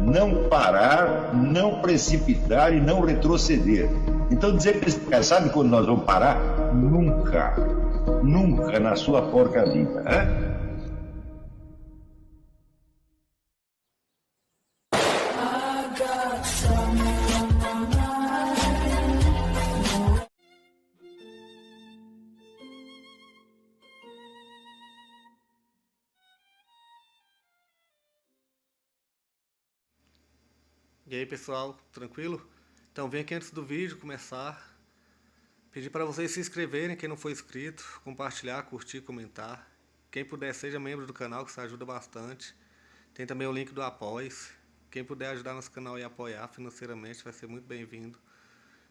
não parar, não precipitar e não retroceder. Então dizer para esse cara, sabe quando nós vamos parar? Nunca. Nunca na sua porca vida. Né? E aí pessoal, tranquilo? Então vem aqui antes do vídeo começar, pedir para vocês se inscreverem, quem não for inscrito, compartilhar, curtir, comentar. Quem puder seja membro do canal, que isso ajuda bastante. Tem também o link do Apoia-se. Quem puder ajudar nosso canal e apoiar financeiramente vai ser muito bem-vindo.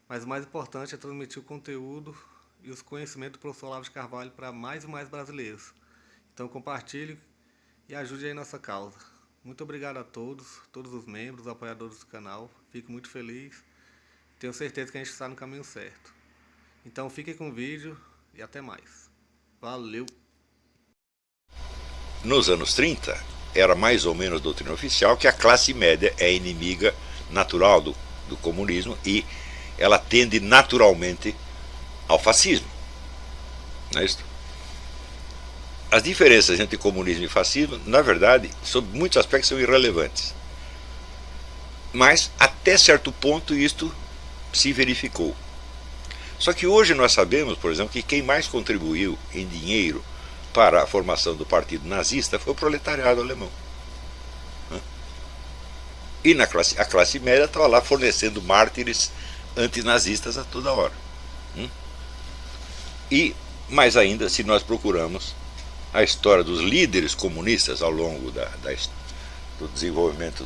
Mas o mais importante é transmitir o conteúdo e os conhecimentos do professor Olavo de Carvalho para mais e mais brasileiros. Então compartilhe e ajude aí nossa causa. Muito obrigado a todos os membros, apoiadores do canal. Fico muito feliz. Tenho certeza que a gente está no caminho certo. Então fiquem com o vídeo e até mais. Valeu! Nos anos 30, era mais ou menos doutrina oficial que a classe média é inimiga natural do comunismo e ela tende naturalmente ao fascismo. Não é isso? As diferenças entre comunismo e fascismo, na verdade, sob muitos aspectos são irrelevantes. Mas, até certo ponto, isto se verificou. Só que hoje nós sabemos, por exemplo, que quem mais contribuiu em dinheiro para a formação do partido nazista foi o proletariado alemão. E a classe média estava lá fornecendo mártires antinazistas a toda hora. E, mais ainda, se nós procuramos a história dos líderes comunistas ao longo do desenvolvimento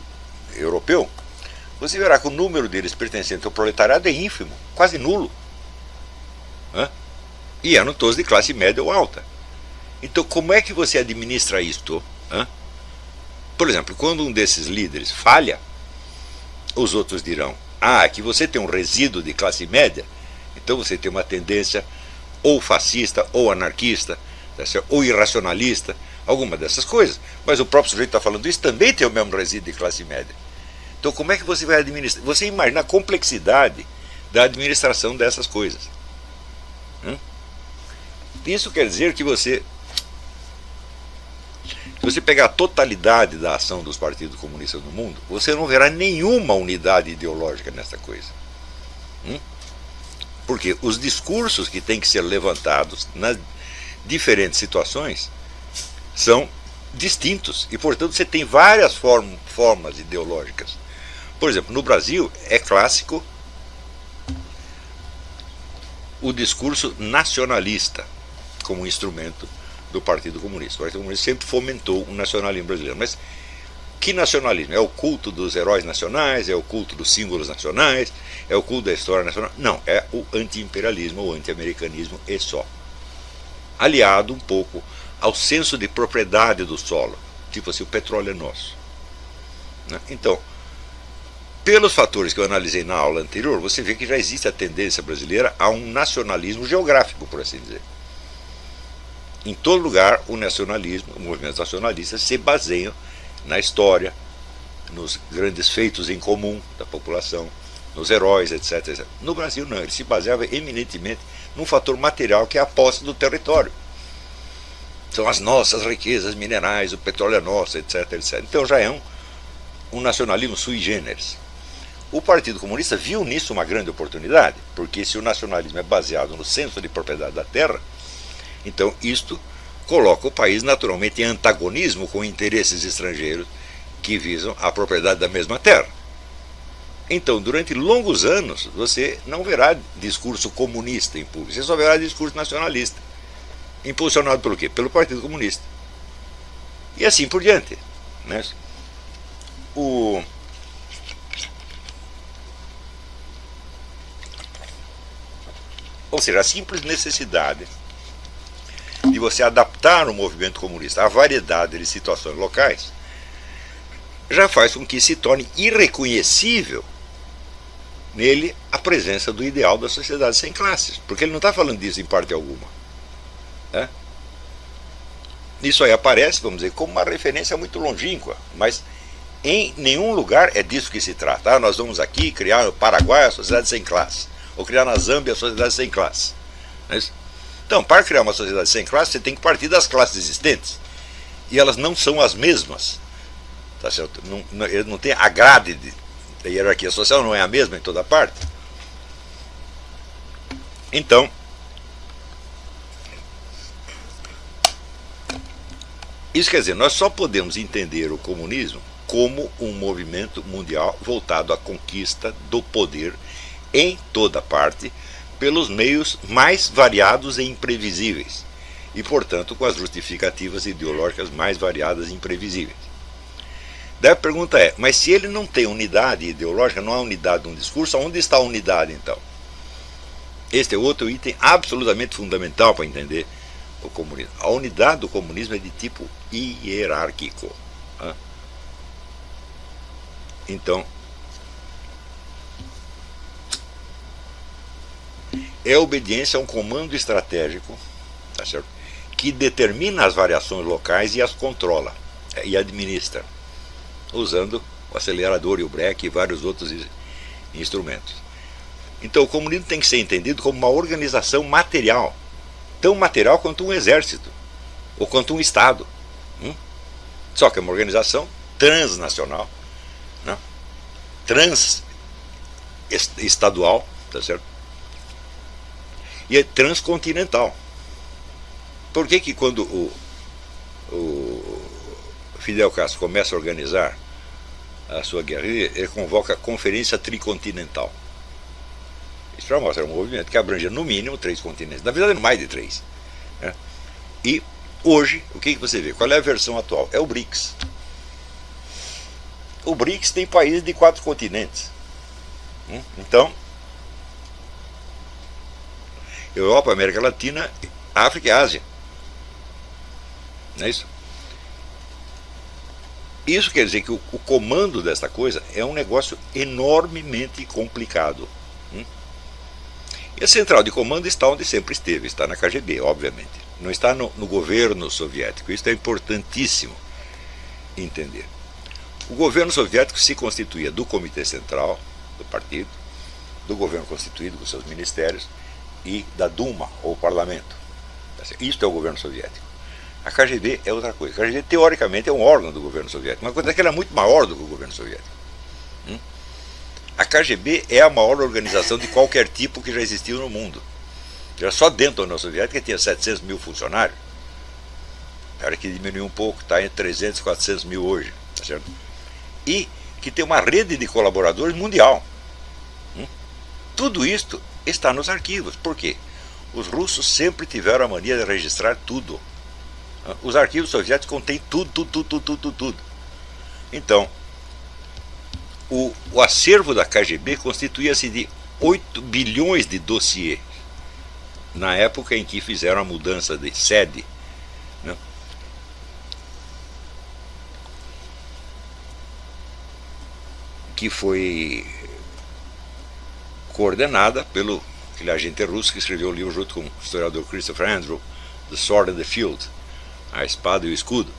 europeu, você verá que o número deles pertencentes ao proletariado é ínfimo, quase nulo. E eram todos de classe média ou alta. Então como é que você administra isto? Por exemplo, quando um desses líderes falha, os outros dirão: aqui você tem um resíduo de classe média, então você tem uma tendência ou fascista ou anarquista, ou irracionalista, alguma dessas coisas. Mas o próprio sujeito está falando isso, também tem o mesmo resíduo de classe média. Então como é que você vai administrar? Você imagina a complexidade da administração dessas coisas. Isso quer dizer que se você pegar a totalidade da ação dos partidos comunistas no mundo, você não verá nenhuma unidade ideológica nessa coisa. Porque os discursos que têm que ser levantados nas diferentes situações são distintos e, portanto, você tem várias formas ideológicas. Por exemplo, no Brasil é clássico o discurso nacionalista como instrumento do Partido Comunista. O Partido Comunista sempre fomentou o nacionalismo brasileiro. Mas que nacionalismo? É o culto dos heróis nacionais? É o culto dos símbolos nacionais? É o culto da história nacional? Não, é o anti-imperialismo ou anti-americanismo e só. Aliado um pouco ao senso de propriedade do solo, tipo assim, o petróleo é nosso. Então, pelos fatores que eu analisei na aula anterior, você vê que já existe a tendência brasileira a um nacionalismo geográfico, por assim dizer. Em todo lugar, o nacionalismo, os movimentos nacionalistas se baseiam na história, nos grandes feitos em comum da população, nos heróis, etc, etc. No Brasil não, ele se baseava eminentemente num fator material que é a posse do território. São as nossas riquezas minerais, o petróleo é nosso, etc, etc. Então já é um nacionalismo sui generis. O Partido Comunista viu nisso uma grande oportunidade, porque se o nacionalismo é baseado no senso de propriedade da terra, então isto coloca o país naturalmente em antagonismo com interesses estrangeiros que visam a propriedade da mesma terra. Então, durante longos anos, você não verá discurso comunista em público, você só verá discurso nacionalista, impulsionado pelo quê? Pelo Partido Comunista. E assim por diante. Ou seja, a simples necessidade de você adaptar o movimento comunista à variedade de situações locais já faz com que se torne irreconhecível nele a presença do ideal da sociedade sem classes, porque ele não está falando disso em parte alguma. Isso aí aparece, vamos dizer, como uma referência muito longínqua, mas Em nenhum lugar é disso que se trata. Nós vamos aqui criar no Paraguai a sociedade sem classe, ou criar na Zâmbia a sociedade sem classe. Não é isso? Então, para criar uma sociedade sem classe, você tem que partir das classes existentes. E elas não são as mesmas. Tá certo? Não tem a grade a hierarquia social não é a mesma em toda parte. Então, isso quer dizer, nós só podemos entender o comunismo como um movimento mundial voltado à conquista do poder em toda parte, pelos meios mais variados e imprevisíveis, e, portanto, com as justificativas ideológicas mais variadas e imprevisíveis. Daí a pergunta é, mas se ele não tem unidade ideológica, não há unidade de um discurso, onde está a unidade então? Este é outro item absolutamente fundamental para entender o comunismo. A unidade do comunismo é de tipo hierárquico. Então, é obediência a um comando estratégico, tá certo? Que determina as variações locais e as controla e administra, usando o acelerador e o breque e vários outros instrumentos. Então o comunismo tem que ser entendido como uma organização material, tão material quanto um exército, ou quanto um Estado. Só que é uma organização transnacional, né? Transestadual, tá certo? E é transcontinental. Por que quando o Fidel Castro começa a organizar a sua guerrilha, ele convoca a Conferência Tricontinental? Isso para mostrar um movimento que abrangia no mínimo 3 continentes, na verdade mais de 3, né? E hoje, o que você vê? Qual é a versão atual? É o BRICS. O BRICS tem países de 4 continentes. Então, Europa, América Latina, África e Ásia. Não é isso? Isso quer dizer que o comando desta coisa é um negócio enormemente complicado. E a central de comando está onde sempre esteve, está na KGB, obviamente. Não está no governo soviético. Isso é importantíssimo entender. O governo soviético se constituía do Comitê Central do partido, do governo constituído com seus ministérios e da Duma, ou parlamento. Isso é o governo soviético. A KGB é outra coisa. A KGB, teoricamente, é um órgão do governo soviético, mas acontece que ela é muito maior do que o governo soviético. A KGB é a maior organização de qualquer tipo que já existiu no mundo. Já só dentro da União Soviética tinha 700 mil funcionários. Era que diminuiu um pouco, está entre 300 e 400 mil hoje. Tá certo? E que tem uma rede de colaboradores mundial. Tudo isto está nos arquivos. Por quê? Os russos sempre tiveram a mania de registrar tudo. Os arquivos soviéticos contêm tudo. Então, o acervo da KGB constituía-se de 8 bilhões de dossiês, na época em que fizeram a mudança de sede, né? Que foi coordenada pelo aquele agente russo que escreveu o livro junto com o historiador Christopher Andrew, The Sword and the Field, a espada e o escudo.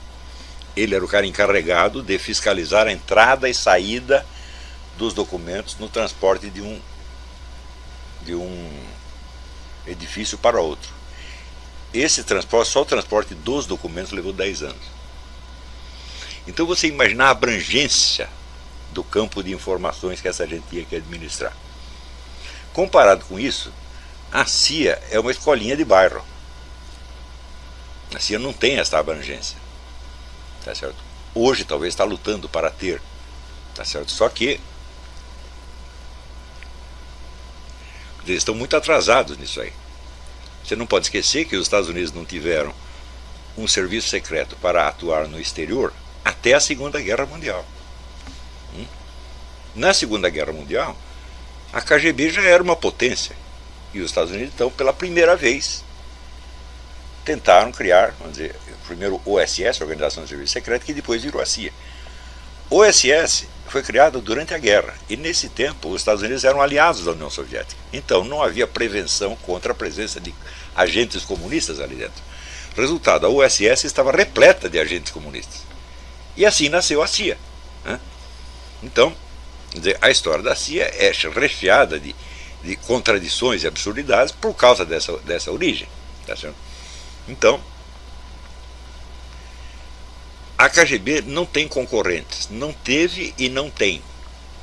Ele era o cara encarregado de fiscalizar a entrada e saída dos documentos no transporte de um edifício para outro. Esse transporte, só o transporte dos documentos levou 10 anos. Então você imagina a abrangência do campo de informações que essa gente tinha que administrar. Comparado com isso, a CIA é uma escolinha de bairro. A CIA não tem essa abrangência. Tá certo? Hoje talvez está lutando para ter. Tá certo? Só que eles estão muito atrasados nisso aí. Você não pode esquecer que os Estados Unidos não tiveram um serviço secreto para atuar no exterior até a Segunda Guerra Mundial. Na Segunda Guerra Mundial, a KGB já era uma potência. E os Estados Unidos, então, pela primeira vez, tentaram criar, vamos dizer, primeiro o OSS, Organização de Serviço Secreto, que depois virou a CIA. O OSS foi criado durante a guerra, e nesse tempo os Estados Unidos eram aliados da União Soviética. Então não havia prevenção contra a presença de agentes comunistas ali dentro. Resultado, a OSS estava repleta de agentes comunistas. E assim nasceu a CIA, né? Então, quer dizer, a história da CIA é recheada de contradições e absurdidades por causa dessa origem. Tá certo? Então, a KGB não tem concorrentes, não teve e não tem.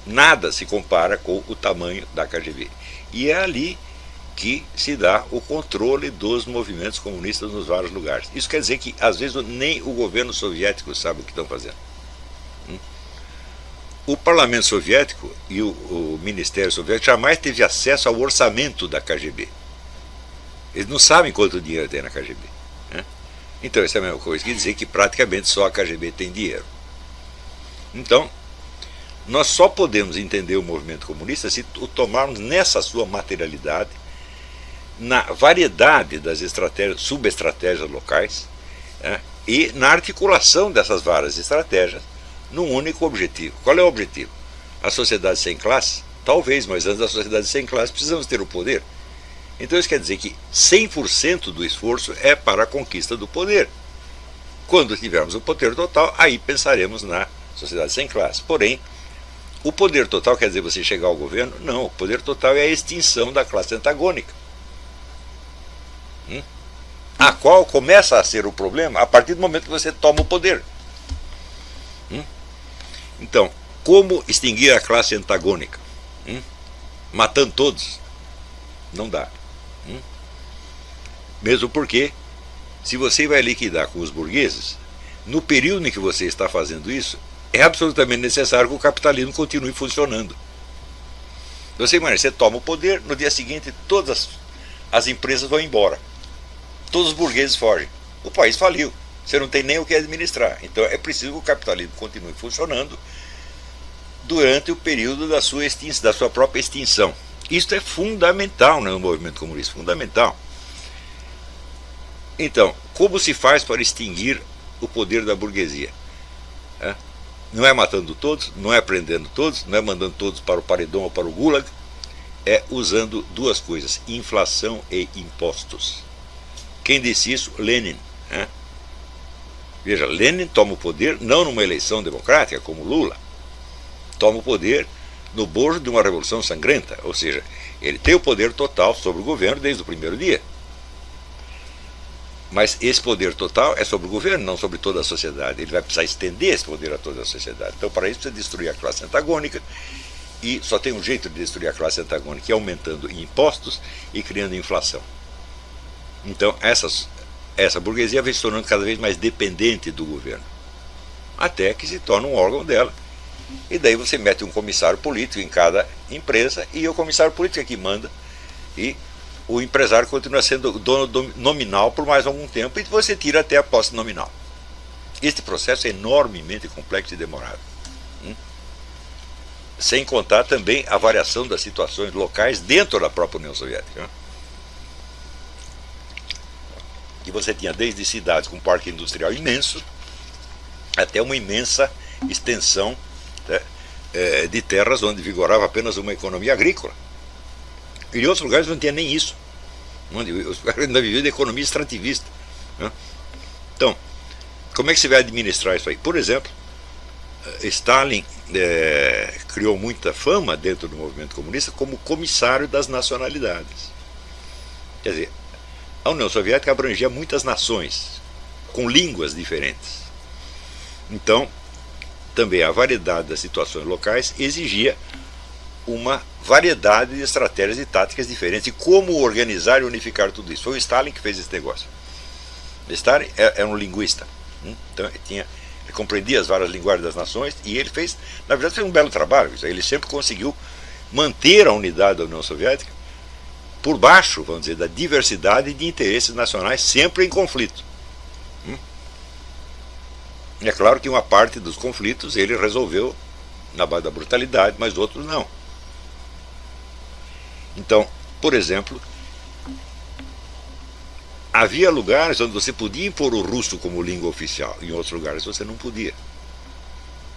Nada se compara com o tamanho da KGB. E é ali que se dá o controle dos movimentos comunistas nos vários lugares. Isso quer dizer que, às vezes, nem o governo soviético sabe o que estão fazendo. O parlamento soviético e o ministério soviético jamais teve acesso ao orçamento da KGB. Eles não sabem quanto dinheiro tem na KGB. Né? Então, isso é a mesma coisa que dizer que praticamente só a KGB tem dinheiro. Então, nós só podemos entender o movimento comunista se o tomarmos nessa sua materialidade, na variedade das estratégias, subestratégias locais, né, e na articulação dessas várias estratégias num único objetivo. Qual é o objetivo? A sociedade sem classe? Talvez, mas antes da sociedade sem classe precisamos ter o poder. Então isso quer dizer que 100% do esforço é para a conquista do poder. Quando tivermos o poder total, aí pensaremos na sociedade sem classe. Porém, o poder total quer dizer você chegar ao governo? Não, o poder total é a extinção da classe antagônica. A qual começa a ser o problema a partir do momento que você toma o poder. Então, como extinguir a classe antagônica? Matando todos? Não dá. Mesmo porque, se você vai liquidar com os burgueses, no período em que você está fazendo isso, é absolutamente necessário que o capitalismo continue funcionando. Você imagina, você toma o poder, no dia seguinte todas as empresas vão embora. Todos os burgueses fogem. O país faliu. Você não tem nem o que administrar. Então é preciso que o capitalismo continue funcionando durante o período da sua própria extinção. Isso é fundamental no movimento comunista, fundamental. Então, como se faz para extinguir o poder da burguesia? Não é matando todos, não é prendendo todos, não é mandando todos para o paredão ou para o gulag, é usando duas coisas, inflação e impostos. Quem disse isso? Lenin. Veja, Lenin toma o poder não numa eleição democrática como Lula, toma o poder no bojo de uma revolução sangrenta, ou seja, ele tem o poder total sobre o governo desde o primeiro dia. Mas esse poder total é sobre o governo, não sobre toda a sociedade. Ele vai precisar estender esse poder a toda a sociedade. Então, para isso, precisa destruir a classe antagônica, e só tem um jeito de destruir a classe antagônica, que é aumentando impostos e criando inflação. Então, essa burguesia vai se tornando cada vez mais dependente do governo, até que se torna um órgão dela. E daí você mete um comissário político em cada empresa, e o comissário político é que manda, e o empresário continua sendo dono nominal por mais algum tempo, e você tira até a posse nominal. Este processo é enormemente complexo e demorado. Sem contar também a variação das situações locais dentro da própria União Soviética. Que você tinha desde cidades com um parque industrial imenso, até uma imensa extensão de terras onde vigorava apenas uma economia agrícola. E em outros lugares não tinha nem isso. Os lugares ainda viviam de economia extrativista. Então, como é que se vai administrar isso aí? Por exemplo, Stalin criou muita fama dentro do movimento comunista como comissário das nacionalidades. Quer dizer, a União Soviética abrangia muitas nações, com línguas diferentes. Então, também a variedade das situações locais exigia uma variedade de estratégias e táticas diferentes. E como organizar e unificar tudo isso? Foi o Stalin que fez esse negócio. O Stalin era um linguista. Então ele compreendia as várias linguagens das nações, e ele fez, na verdade, fez um belo trabalho. Ele sempre conseguiu manter a unidade da União Soviética por baixo, vamos dizer, da diversidade de interesses nacionais, sempre em conflito. É claro que uma parte dos conflitos ele resolveu na base da brutalidade, mas outros não. Então, por exemplo, havia lugares onde você podia impor o russo como língua oficial, em outros lugares você não podia.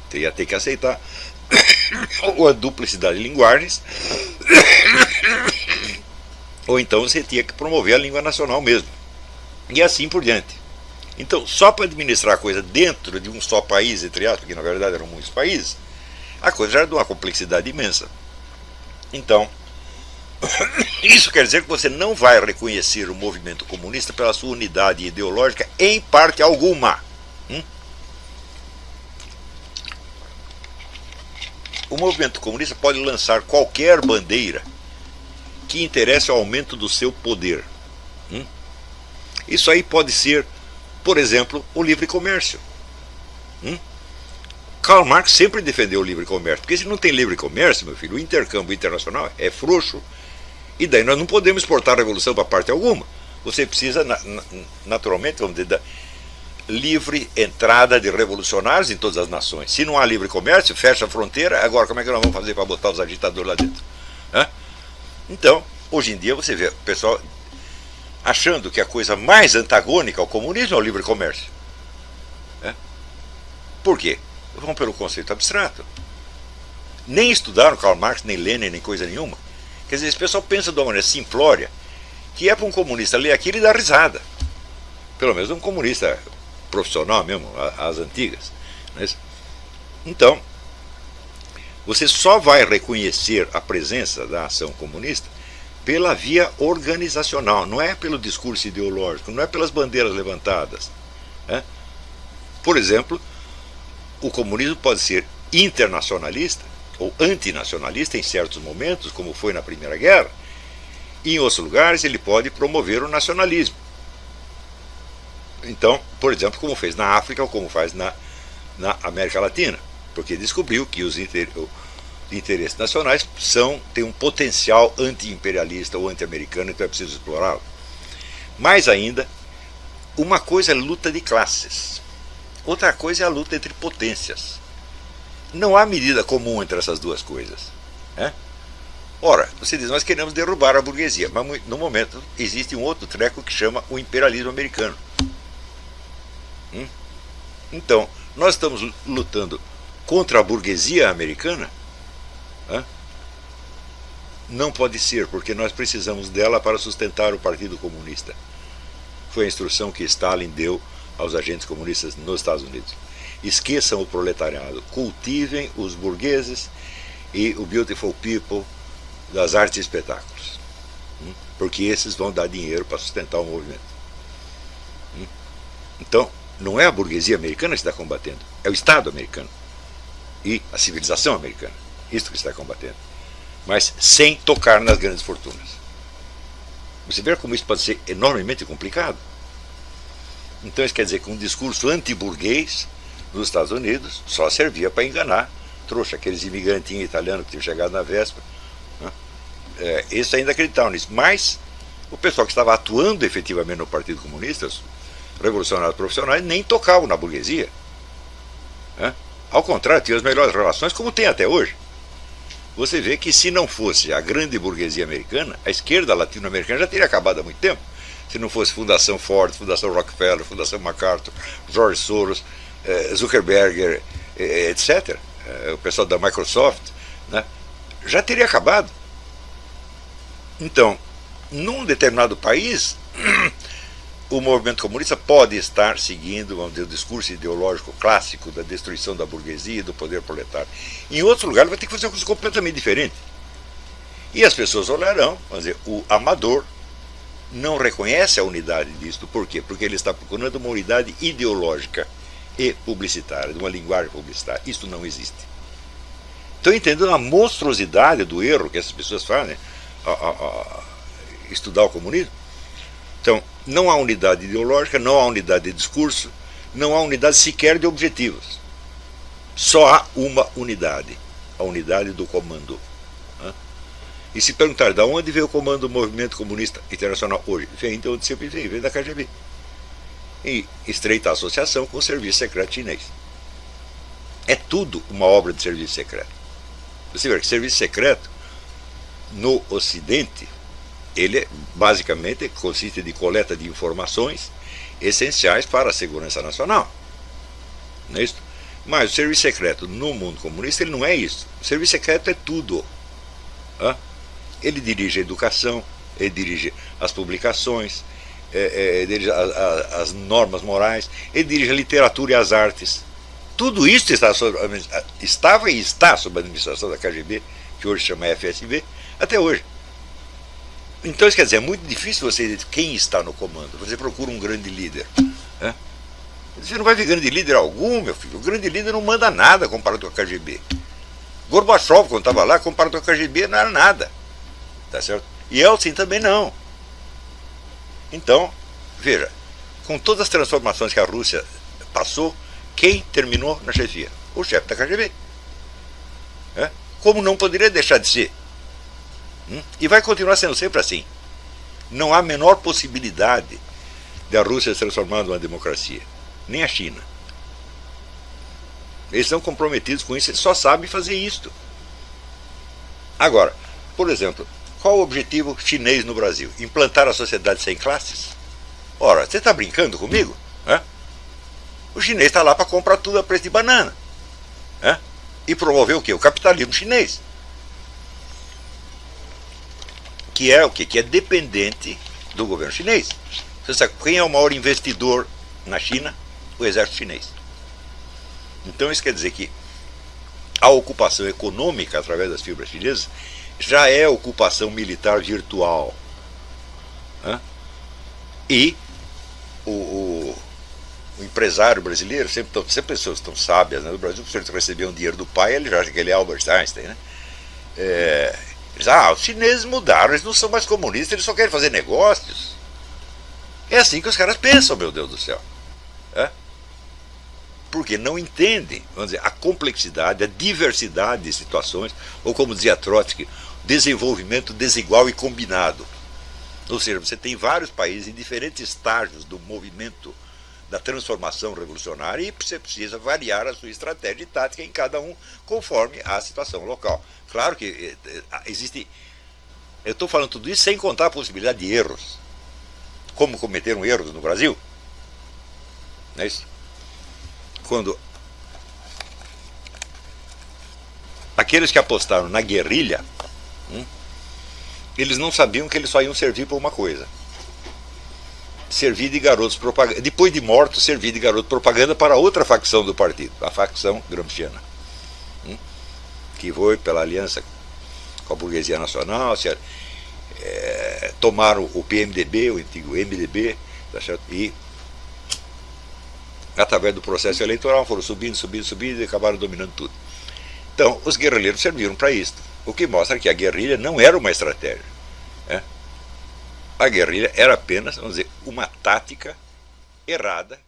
Você ia ter que aceitar ou a duplicidade de linguagens, ou então você tinha que promover a língua nacional mesmo, e assim por diante. Então, só para administrar a coisa dentro de um só país, entre aspas, porque na verdade eram muitos países, a coisa já era de uma complexidade imensa. Então, isso quer dizer que você não vai reconhecer o movimento comunista pela sua unidade ideológica em parte alguma. O movimento comunista pode lançar qualquer bandeira que interesse ao aumento do seu poder. Isso aí pode ser, por exemplo, o livre comércio. Karl Marx sempre defendeu o livre comércio, porque se não tem livre comércio, meu filho, o intercâmbio internacional é frouxo, e daí nós não podemos exportar a revolução para parte alguma. Você precisa, naturalmente, vamos dizer, da livre entrada de revolucionários em todas as nações. Se não há livre comércio, fecha a fronteira, agora como é que nós vamos fazer para botar os agitadores lá dentro? Então, hoje em dia você vê o pessoal achando que a coisa mais antagônica ao comunismo é o livre comércio. Por quê? Vão pelo conceito abstrato. Nem estudaram Karl Marx, nem Lenin, nem coisa nenhuma. Quer dizer, esse pessoal pensa de uma maneira simplória, que é para um comunista ler aquilo e dar risada. Pelo menos um comunista profissional mesmo, as antigas. Então, você só vai reconhecer a presença da ação comunista pela via organizacional, não é pelo discurso ideológico, não é pelas bandeiras levantadas. Por exemplo, o comunismo pode ser internacionalista ou antinacionalista em certos momentos, como foi na Primeira Guerra, e em outros lugares ele pode promover o nacionalismo. Então, por exemplo, como fez na África ou como faz na América Latina, porque descobriu que os interesses nacionais têm um potencial anti-imperialista ou anti-americano, então é preciso explorá-lo. Mais ainda, uma coisa é luta de classes, outra coisa é a luta entre potências. Não há medida comum entre essas duas coisas. Ora, você diz, nós queremos derrubar a burguesia, mas no momento existe um outro treco que chama o imperialismo americano. Então, nós estamos lutando contra a burguesia americana? Não pode ser, porque nós precisamos dela para sustentar o Partido Comunista. Foi a instrução que Stalin deu aos agentes comunistas nos Estados Unidos. Esqueçam o proletariado, cultivem os burgueses e o beautiful people das artes e espetáculos, porque esses vão dar dinheiro para sustentar o movimento. Então, não é a burguesia americana que está combatendo, é o Estado americano e a civilização americana, isso que está combatendo, mas sem tocar nas grandes fortunas. Você vê como isso pode ser enormemente complicado? Então isso quer dizer que um discurso anti-burguês nos Estados Unidos só servia para enganar trouxa, aqueles imigrantinhos italianos que tinham chegado na véspera. Eles ainda acreditavam nisso, mas o pessoal que estava atuando efetivamente no Partido Comunista, os revolucionários profissionais, nem tocavam na burguesia. Ao contrário, tinham as melhores relações, como tem até hoje. Você vê que se não fosse a grande burguesia americana, a esquerda latino-americana já teria acabado há muito tempo. Se não fosse Fundação Ford, Fundação Rockefeller, Fundação MacArthur, George Soros, Zuckerberg, etc., o pessoal da Microsoft, já teria acabado. Então, num determinado país, o movimento comunista pode estar seguindo, vamos dizer, o discurso ideológico clássico da destruição da burguesia e do poder proletário. Em outro lugar, ele vai ter que fazer uma coisa completamente diferente. E as pessoas olharão, vamos dizer, o amador não reconhece a unidade disto. Por quê? Porque ele está procurando uma unidade ideológica e publicitária, de uma linguagem publicitária. Isso não existe. Estão entendendo a monstruosidade do erro que essas pessoas fazem a estudar o comunismo? Então, não há unidade ideológica, não há unidade de discurso, não há unidade sequer de objetivos. Só há uma unidade, a unidade do comando. E se perguntar de onde veio o comando do movimento comunista internacional hoje, vem de onde sempre vem da KGB. Em estreita associação com o serviço secreto chinês. É tudo uma obra de serviço secreto. Você vê que serviço secreto, no Ocidente, ele basicamente consiste de coleta de informações essenciais para a segurança nacional. Não é isso? Mas o serviço secreto no mundo comunista ele não é isso. O serviço secreto é tudo. Ele dirige a educação, ele dirige as publicações, ele dirige as normas morais, ele dirige a literatura e as artes. tudo isso estava e está sob a administração da KGB, que hoje chama FSB, até hoje. Então isso quer dizer, é muito difícil você dizer quem está no comando. Você procura um grande líder. Né? Você não vai ver grande líder algum, meu filho. O grande líder não manda nada comparado com a KGB. Gorbachev, quando estava lá, comparado com a KGB, não era nada. Tá certo? E Yeltsin também não. Então, veja, com todas as transformações que a Rússia passou, quem terminou na chefia? O chefe da KGB. Como não poderia deixar de ser? E vai continuar sendo sempre assim. Não há a menor possibilidade de a Rússia se transformar numa democracia. Nem a China. Eles estão comprometidos com isso, eles só sabem fazer isto. Agora, por exemplo, qual o objetivo chinês no Brasil? Implantar a sociedade sem classes? Ora, você está brincando comigo? O chinês está lá para comprar tudo a preço de banana. E promover o quê? O capitalismo chinês. Que é o quê? Que é dependente do governo chinês. Você sabe quem é o maior investidor na China? O exército chinês. Então isso quer dizer que a ocupação econômica através das fibras chinesas já é ocupação militar virtual. E o empresário brasileiro, sempre pessoas tão sábias, né? No Brasil, se eles recebiam dinheiro do pai, ele já acha que ele é Albert Einstein, né? Eles, os chineses mudaram, eles não são mais comunistas, eles só querem fazer negócios. É assim que os caras pensam, meu Deus do céu. Porque não entendem, vamos dizer, a complexidade, a diversidade de situações, ou como dizia Trotsky, desenvolvimento desigual e combinado. Ou seja, você tem vários países em diferentes estágios do movimento da transformação revolucionária e você precisa variar a sua estratégia e tática em cada um conforme a situação local. Claro que existe... Eu estou falando tudo isso sem contar a possibilidade de erros. Como cometeram erros no Brasil? Não é isso? Quando aqueles que apostaram na guerrilha, eles não sabiam que eles só iam servir para uma coisa. Servir de garotos propaganda, depois de mortos, servir de garoto propaganda para outra facção do partido, a facção gramsciana, que foi pela aliança com a burguesia nacional, tomaram o PMDB, o antigo MDB, tá certo? E através do processo eleitoral foram subindo e acabaram dominando tudo. Então os guerrilheiros serviram para isso, o que mostra que a guerrilha não era uma estratégia. A guerrilha era apenas, vamos dizer, uma tática errada.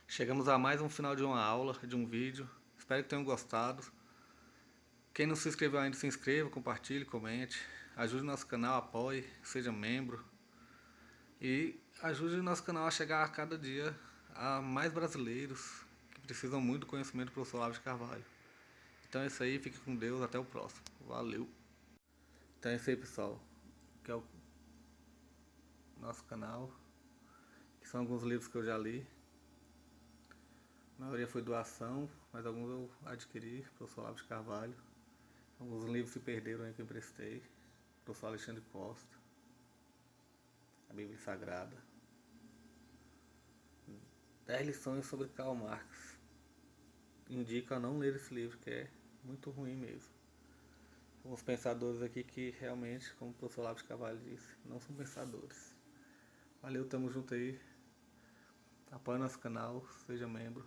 Chegamos a mais um final de uma aula, de um vídeo. Espero que tenham gostado. Quem não se inscreveu ainda, se inscreva, compartilhe, comente. Ajude o nosso canal, apoie, seja membro. E ajude o nosso canal a chegar a cada dia a mais brasileiros que precisam muito do conhecimento do professor Olavo de Carvalho. Então é isso aí, fique com Deus, até o próximo. Valeu! Então é isso aí, pessoal. Que é o nosso canal. Que são alguns livros que eu já li. A maioria foi doação, mas alguns eu adquiri, professor Olavo de Carvalho. Alguns livros se perderam aí que eu emprestei. Professor Alexandre Costa. A Bíblia Sagrada. 10 lições sobre Karl Marx. Indico a não ler esse livro, que é muito ruim mesmo. Alguns pensadores aqui que realmente, como o professor Olavo de Carvalho disse, não são pensadores. Valeu, tamo junto aí. Apoie nosso canal, seja membro.